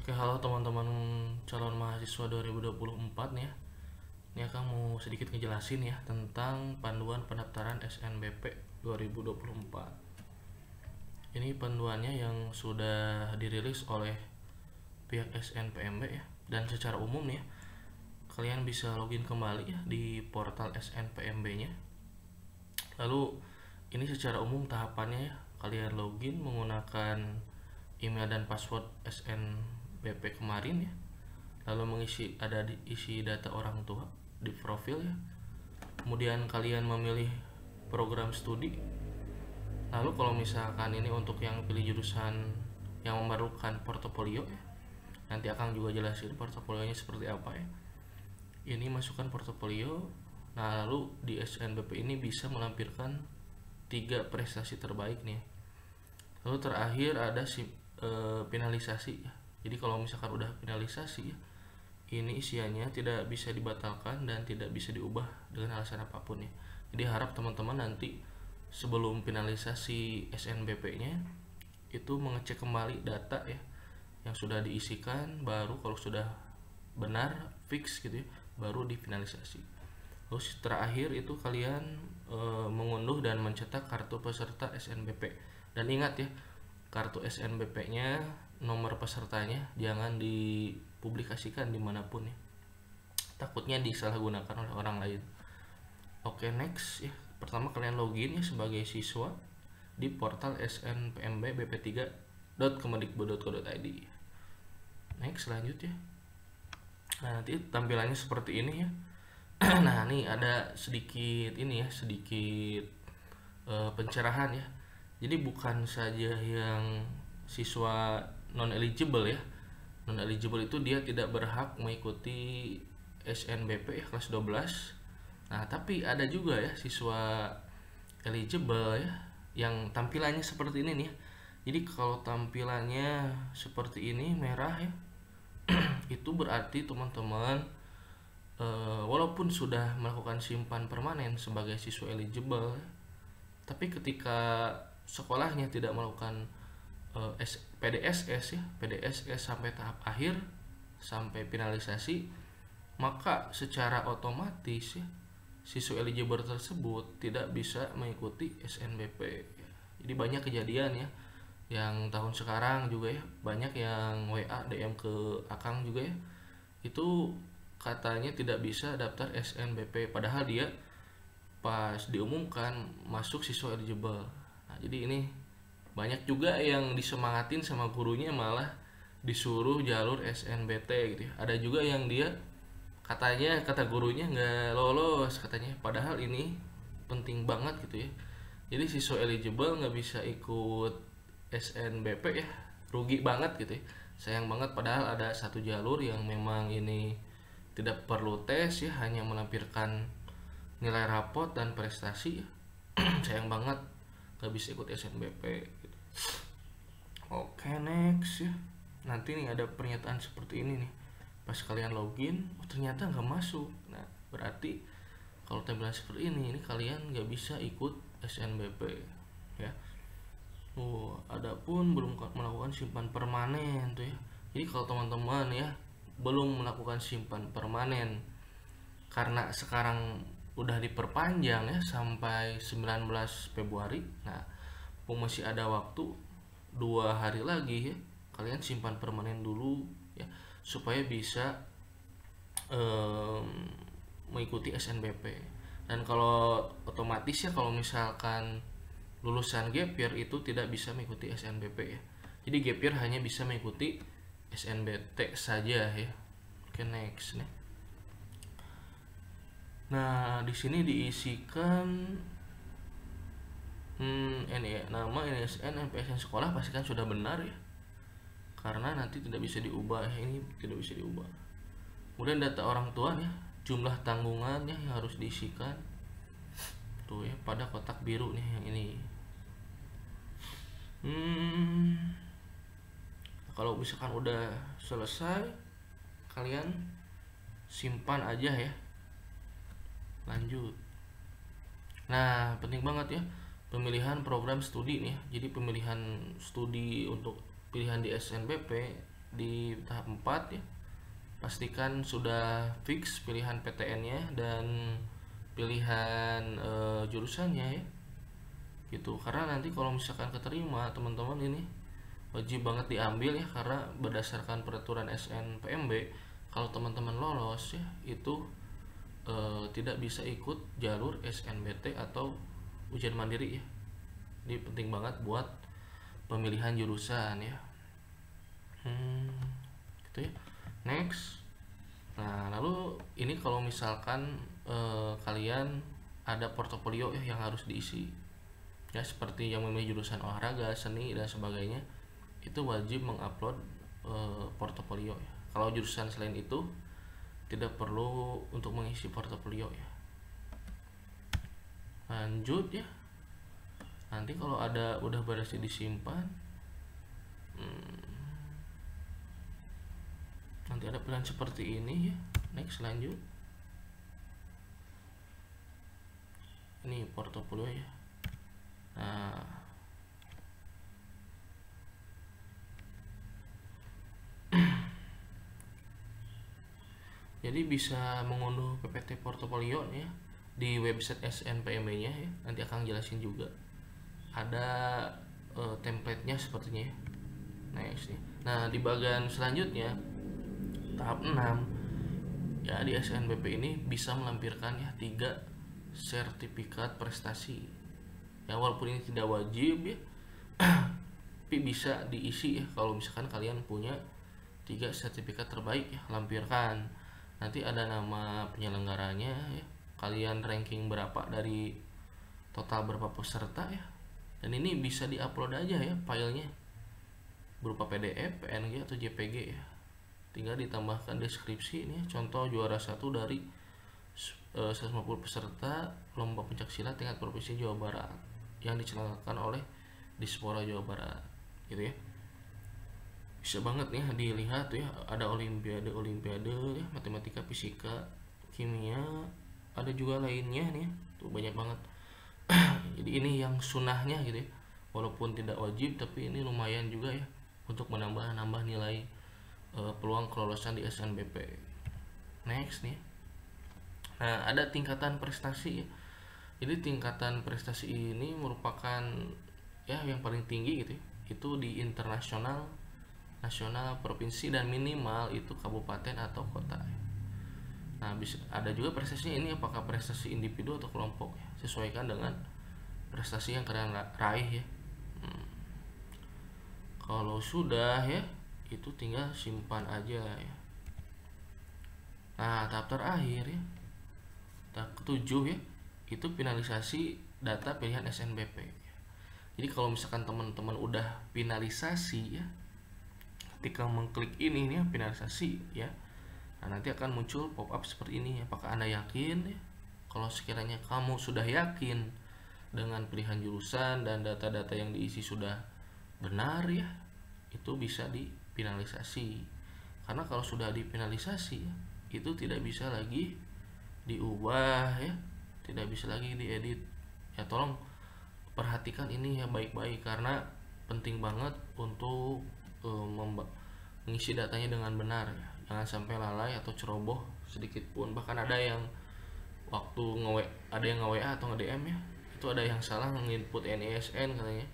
Oke, halo teman-teman calon mahasiswa 2024 nih ya. Ini akan mau sedikit ngejelasin ya tentang panduan pendaftaran SNBP 2024. Ini panduannya yang sudah dirilis oleh pihak SNPMB ya. Dan secara umum nih ya, kalian bisa login kembali ya di portal SNPMB-nya. Lalu ini secara umum tahapannya ya, kalian login menggunakan email dan password SNBP kemarin ya, lalu isi data orang tua di profil ya, kemudian kalian memilih program studi. Lalu kalau misalkan ini untuk yang pilih jurusan yang memerlukan portofolio ya, nanti akan juga jelasin portofolionya seperti apa ya. Ini masukkan portofolio. Nah, lalu di SNBP ini bisa melampirkan 3 prestasi terbaik nih. Lalu terakhir ada finalisasi ya. Jadi kalau misalkan udah finalisasi ya, ini isiannya tidak bisa dibatalkan dan tidak bisa diubah dengan alasan apapun ya. Jadi harap teman-teman nanti sebelum finalisasi SNBP-nya itu mengecek kembali data ya yang sudah diisikan, baru kalau sudah benar fix gitu ya, baru difinalisasi. Terus terakhir itu kalian mengunduh dan mencetak kartu peserta SNBP. Dan ingat ya, kartu SNBP-nya, nomor pesertanya jangan dipublikasikan dimanapun ya, takutnya disalahgunakan oleh orang lain. Oke, next ya. Pertama kalian login ya sebagai siswa di portal snpmb.bp3.kemendikbud.go.id. Next, lanjut ya. Nah, nanti tampilannya seperti ini ya. Nah, ini ada sedikit pencerahan ya. Jadi bukan saja yang siswa non eligible ya. Non eligible itu dia tidak berhak mengikuti SNBP ya, kelas 12. Nah, tapi ada juga ya siswa eligible ya yang tampilannya seperti ini nih ya. Jadi kalau tampilannya seperti ini merah ya, itu berarti teman-teman walaupun sudah melakukan simpan permanen sebagai siswa eligible, tapi ketika sekolahnya tidak melakukan PDSS sampai tahap akhir, sampai finalisasi, maka secara otomatis ya, siswa eligible tersebut tidak bisa mengikuti SNBP. Jadi banyak kejadian ya, yang tahun sekarang juga ya, banyak yang WA DM ke Akang juga ya, itu katanya tidak bisa daftar SNBP padahal dia pas diumumkan masuk siswa eligible. Nah, jadi ini banyak juga yang disemangatin sama gurunya malah disuruh jalur SNBT gitu ya. Ada juga yang dia kata gurunya nggak lolos katanya, padahal ini penting banget gitu ya. Jadi siswa eligible nggak bisa ikut SNBP ya, rugi banget gitu ya, sayang banget. Padahal ada satu jalur yang memang ini tidak perlu tes ya, hanya melampirkan nilai rapot dan prestasi ya. Sayang banget gak bisa ikut SNBP gitu. Oke, next ya. Nanti nih ada pernyataan seperti ini nih, pas kalian login ternyata nggak masuk. Nah, berarti kalau tampilan seperti ini kalian nggak bisa ikut SNBP ya. Adapun belum melakukan simpan permanen tuh ya. Jadi kalau teman-teman ya belum melakukan simpan permanen karena sekarang udah diperpanjang ya sampai 19 Februari. Nah, masih ada waktu 2 hari lagi ya, kalian simpan permanen dulu ya supaya bisa mengikuti SNBP. Dan kalau otomatis ya, kalau misalkan lulusan gap year itu tidak bisa mengikuti SNBP ya. Jadi gap year hanya bisa mengikuti SNBT saja ya. Oke, next nih. Nah, di sini diisikan ini ya, nama, NSN, MPSN sekolah pastikan sudah benar ya, karena nanti tidak bisa diubah ya, ini tidak bisa diubah. Kemudian data orang tua ya, jumlah tanggungannya yang harus diisikan tuh ya pada kotak biru nih yang ini. Kalau misalkan udah selesai, kalian simpan aja ya, lanjut. Nah, penting banget ya pemilihan program studi nih ya. Jadi pemilihan studi untuk pilihan di SNBP di tahap 4 ya, pastikan sudah fix pilihan PTN-nya dan pilihan jurusannya ya gitu. Karena nanti kalau misalkan keterima, teman-teman ini wajib banget diambil ya, karena berdasarkan peraturan SNPMB kalau teman-teman lolos ya itu tidak bisa ikut jalur SNBT atau ujian mandiri ya. Ini penting banget buat pemilihan jurusan ya. Gitu ya. Next. Nah, lalu ini kalau misalkan kalian ada portofolio ya yang harus diisi. Ya, seperti yang memilih jurusan olahraga, seni dan sebagainya, itu wajib mengupload portofolio ya. Kalau jurusan selain itu tidak perlu untuk mengisi portofolio ya. Lanjut ya. Nanti kalau udah berhasil disimpan, nanti ada pilihan seperti ini ya. Next, lanjut. Ini portofolio ya. Nah, jadi bisa mengunduh PPT portofolio ya di website SNPMB-nya ya. Nanti akan jelasin juga. Ada template-nya sepertinya ya. Next nih. Nah, di bagian selanjutnya tahap 6 ya, di SNBP ini bisa melampirkan ya 3 sertifikat prestasi. Ya, walaupun ini tidak wajib ya, tapi bisa diisi ya kalau misalkan kalian punya 3 sertifikat terbaik ya, lampirkan. Nanti ada nama penyelenggaranya ya, kalian ranking berapa dari total berapa peserta ya, dan ini bisa diupload aja ya filenya berupa PDF, PNG atau JPG ya. Tinggal ditambahkan deskripsi ini ya, contoh juara 1 dari 150 peserta lomba pencaksilat tingkat provinsi Jawa Barat yang diselenggarakan oleh Dispora Jawa Barat gitu ya. Bisa banget nih dilihat tuh ya, ada olimpiade ya, matematika, fisika, kimia, ada juga lainnya nih tuh, banyak banget. Jadi ini yang sunahnya gitu ya, walaupun tidak wajib tapi ini lumayan juga ya untuk menambah nilai peluang kelolosan di SNBP. Next nih. Nah, ada tingkatan prestasi ya. Jadi tingkatan prestasi ini merupakan ya yang paling tinggi gitu ya, itu di internasional, nasional, provinsi, dan minimal itu kabupaten atau kota ya. Nah, bisa ada juga prestasinya ini apakah prestasi individu atau kelompok ya, sesuaikan dengan prestasi yang kalian raih ya. Kalau sudah ya, itu tinggal simpan aja ya. Nah, tahap terakhir ya, tahap ke-7 ya, itu finalisasi data pilihan SNBP. Jadi kalau misalkan teman-teman udah finalisasi ya, ketika mengklik ini nih finalisasi ya, nah nanti akan muncul pop up seperti ini. Apakah Anda yakin ya? Kalau sekiranya kamu sudah yakin dengan pilihan jurusan dan data-data yang diisi sudah benar ya, itu bisa difinalisasi. Karena kalau sudah difinalisasi ya, itu tidak bisa lagi diubah ya, tidak bisa lagi diedit ya. Tolong perhatikan ini ya baik-baik, karena penting banget untuk mengisi datanya dengan benar ya. Jangan sampai lalai atau ceroboh sedikit pun. Bahkan ada yang waktu ada yang nge-WA atau nge-DM ya, itu ada yang salah nginput NISN katanya.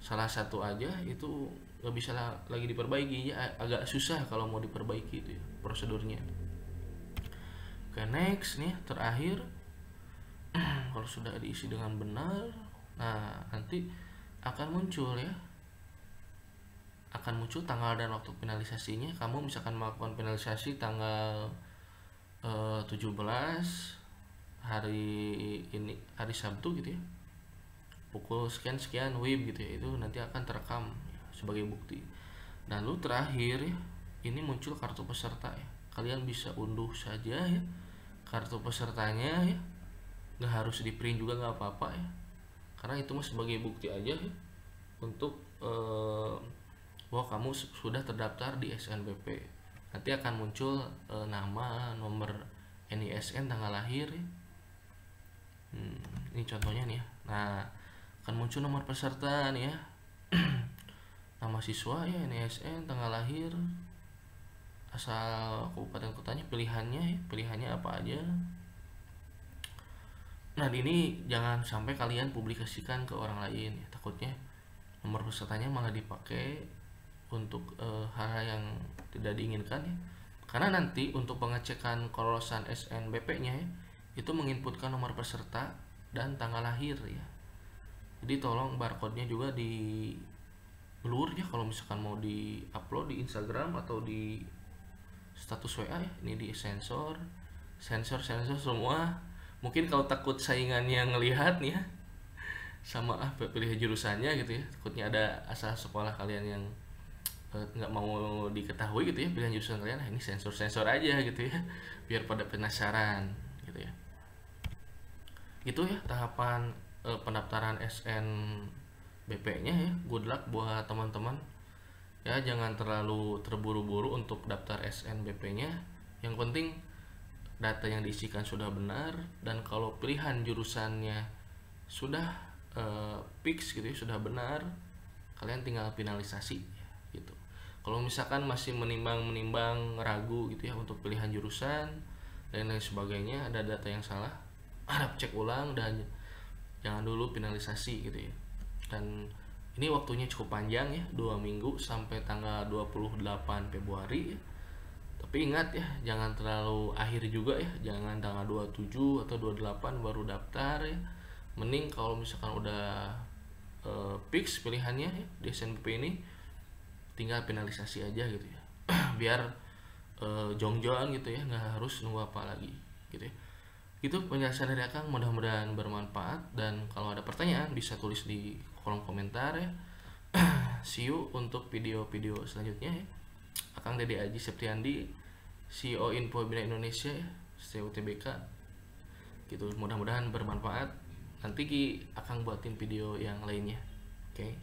Salah satu aja itu nggak bisa lagi diperbaiki ya, agak susah kalau mau diperbaiki itu ya, prosedurnya. Oke, next nih terakhir. Kalau sudah diisi dengan benar, nah nanti akan muncul ya, akan muncul tanggal dan waktu finalisasinya. Kamu misalkan melakukan finalisasi tanggal 17 hari ini, hari Sabtu gitu ya, pukul sekian WIB gitu ya, itu nanti akan terekam ya, sebagai bukti. Dan lalu terakhir ya, ini muncul kartu peserta ya, kalian bisa unduh saja ya kartu pesertanya ya, nggak harus di print juga, nggak apa-apa ya, karena itu mah sebagai bukti aja ya, untuk bahwa kamu sudah terdaftar di SNBP. Nanti akan muncul nama, nomor NISN, tanggal lahir ya. Ini contohnya nih ya. Nah, akan muncul nomor peserta nih ya, nama siswa ya, NISN, tanggal lahir, asal kabupaten kotanya, pilihannya apa aja. Nah ini jangan sampai kalian publikasikan ke orang lain ya, takutnya nomor pesertanya malah dipakai untuk hal yang tidak diinginkan ya. Karena nanti untuk pengecekan kelolosan SNBP-nya ya, itu menginputkan nomor peserta dan tanggal lahir ya. Jadi tolong barcode-nya juga di blur ya kalau misalkan mau di-upload di Instagram atau di status WA ya. Ini di sensor semua. Mungkin kalau takut saingannya ngelihat nih ya, sama pilih jurusannya gitu ya, takutnya ada asal sekolah kalian yang nggak mau diketahui gitu ya pilihan jurusan kalian. Nah ini sensor aja gitu ya, biar pada penasaran gitu ya. Itu ya tahapan pendaftaran SNBP-nya ya. Good luck buat teman-teman ya, jangan terlalu terburu-buru untuk daftar SNBP-nya. Yang penting data yang diisikan sudah benar, dan kalau pilihan jurusannya sudah fix gitu ya, sudah benar, kalian tinggal finalisasi gitu. Kalau misalkan masih menimbang ragu gitu ya untuk pilihan jurusan dan lain sebagainya, ada data yang salah, harap cek ulang dan jangan dulu finalisasi gitu ya. Dan ini waktunya cukup panjang ya, 2 minggu sampai tanggal 28 Februari ya. Tapi ingat ya, jangan terlalu akhir juga ya, jangan tanggal 27 atau 28 baru daftar ya. Mending kalau misalkan udah fix pilihannya ya, di SNBP ini tinggal finalisasi aja gitu ya. Biar jong-jong gitu ya, nggak harus nunggu apa lagi gitu ya. Itu penjelasan dari Akang, mudah-mudahan bermanfaat, dan kalau ada pertanyaan bisa tulis di kolom komentar ya. See you untuk video-video selanjutnya ya. Akang Dede Aji Septiandi, CEO Info Bina Indonesia ya, CUTBK gitu. Mudah-mudahan bermanfaat. Nanti Akang buatin video yang lainnya. Oke.